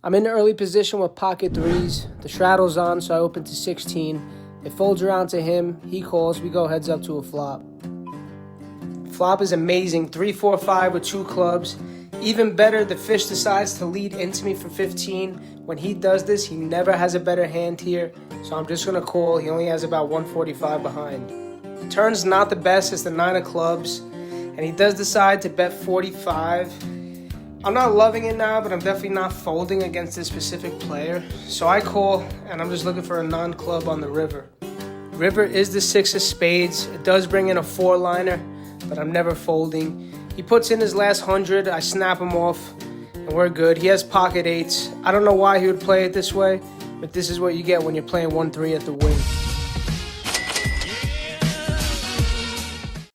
I'm in the early position with pocket threes. The straddle's on, so I open to 16. It folds around to him. He calls. We go heads up to a flop. Flop is amazing. 3-4-5 with 2 clubs. Even better, the fish decides to lead into me for 15. When he does this, he never has a better hand here, so I'm just going to call. He only has about 145 behind. Turn's not the best. It's the 9 of clubs, and he does decide to bet 45. I'm not loving it now, but I'm definitely not folding against this specific player. So I call, and I'm just looking for a non-club on the river. River is the 6 of spades. It does bring in a 4-liner, but I'm never folding. He puts in his last 100. I snap him off, and we're good. He has pocket 8s. I don't know why he would play it this way, but this is what you get when you're playing 1-3 at the Wynn.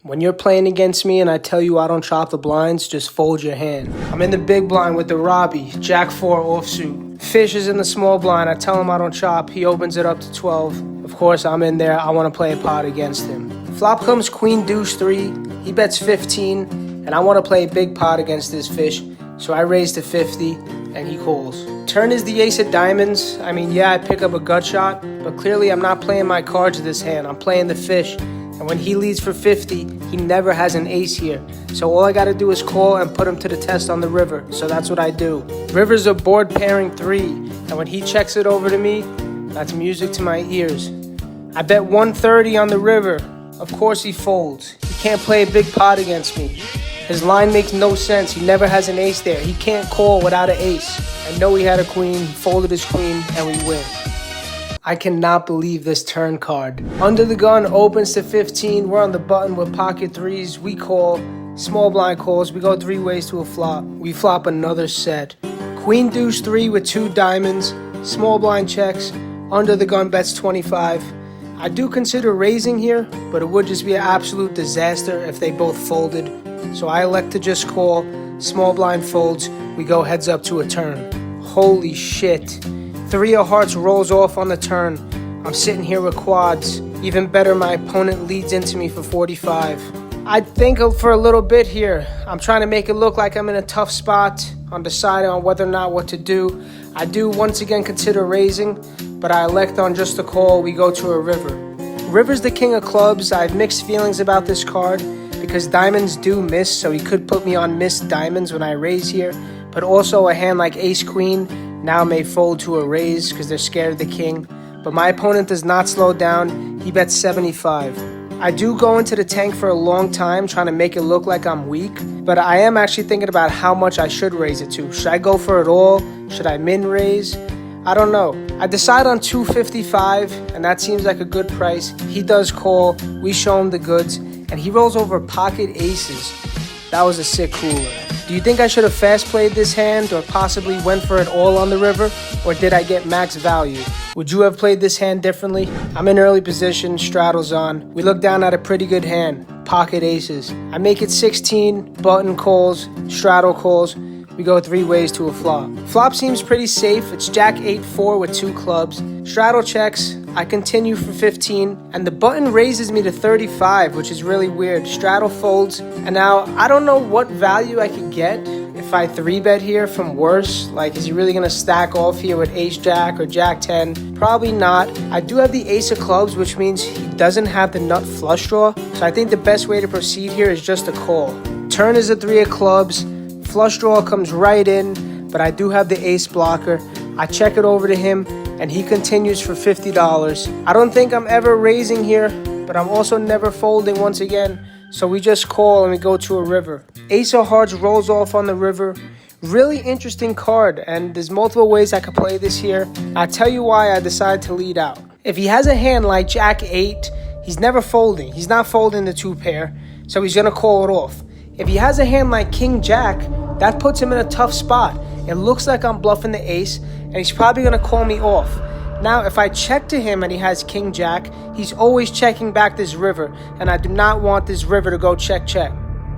When you're playing against me and I tell you I don't chop the blinds, just fold your hand. I'm in the big blind with the Robbie, Jack 4 offsuit. Fish is in the small blind. I tell him I don't chop. He opens it up to 12. Of course, I'm in there. I want to play a pot against him. Flop comes Queen Deuce 3. He bets 15, and I want to play a big pot against this fish. So I raise to 50, and he calls. Turn is the ace of diamonds. I mean, yeah, I pick up a gut shot, but clearly I'm not playing my cards with this hand. I'm playing the fish. And when he leads for 50, he never has an ace here. So all I got to do is call and put him to the test on the river. So that's what I do. River's a board pairing 3. And when he checks it over to me, that's music to my ears. I bet 130 on the river. Of course he folds. He can't play a big pot against me. His line makes no sense. He never has an ace there. He can't call without an ace. I know he had a queen. He folded his queen, and we win. I cannot believe this turn card. Under the gun opens to 15. We're on the button with pocket 3s. We call. Small blind calls. We go 3 ways to a flop. We flop another set. Queen Deuce 3 with 2 diamonds. Small blind checks. Under the gun bets 25. I do consider raising here, but it would just be an absolute disaster if they both folded. So I elect to just call. Small blind folds. We go heads up to a turn. Holy shit. 3 of hearts rolls off on the turn. I'm sitting here with quads. Even better, my opponent leads into me for 45. I'd think for a little bit here. I'm trying to make it look like I'm in a tough spot. I'm deciding on whether or not what to do. I do once again consider raising, but I elect on just a call. We go to a river. River's the king of clubs. I have mixed feelings about this card because diamonds do miss, so he could put me on missed diamonds when I raise here. But also a hand like ace-queen now may fold to a raise because they're scared of the king. But my opponent does not slow down. He bets 75. I do go into the tank for a long time trying to make it look like I'm weak, but I am actually thinking about how much I should raise it to. Should I go for it all? Should I min raise? I don't know. I decide on 255, and that seems like a good price. He does call. We show him the goods, and he rolls over pocket aces. That was a sick cooler. Do you think I should have fast played this hand or possibly went for it all on the river? Or did I get max value? Would you have played this hand differently? I'm in early position, straddle's on. We look down at a pretty good hand, pocket aces. I make it 16, button calls, straddle calls. We go 3 ways to a flop. Flop seems pretty safe. It's Jack 8-4 with 2 clubs. Straddle checks. I continue for 15, and the button raises me to 35, which is really weird. Straddle folds, and now I don't know what value I could get if I 3-bet here from worse. Like, is he really going to stack off here with ace-jack or jack-10? Probably not. I do have the ace of clubs, which means he doesn't have the nut flush draw, so I think the best way to proceed here is just a call. Turn is a 3 of clubs. Flush draw comes right in, but I do have the ace blocker. I check it over to him, and he continues for $50. I don't think I'm ever raising here, but I'm also never folding once again. So we just call and we go to a river. Ace of hearts rolls off on the river. Really interesting card, and there's multiple ways I could play this here. I'll tell you why I decided to lead out. If he has a hand like Jack 8, he's never folding. He's not folding the 2 pair, so he's going to call it off. If he has a hand like King Jack, that puts him in a tough spot. It looks like I'm bluffing the ace, and he's probably going to call me off. Now, if I check to him and he has King Jack, he's always checking back this river, and I do not want this river to go check, check.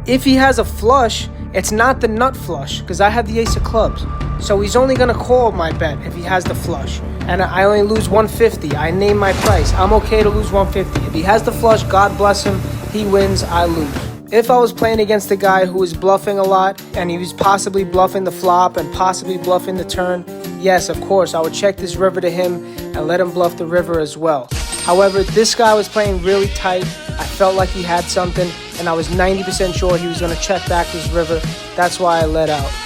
If he has a flush, it's not the nut flush, because I have the ace of clubs. So he's only going to call my bet if he has the flush. And I only lose 150. I name my price. I'm okay to lose 150. If he has the flush, God bless him. He wins, I lose. If I was playing against a guy who was bluffing a lot, and he was possibly bluffing the flop and possibly bluffing the turn, Yes, of course, I would check this river to him and let him bluff the river as well. However, this guy was playing really tight. I felt like he had something, and I was 90% sure he was going to check back this river. That's why I let out.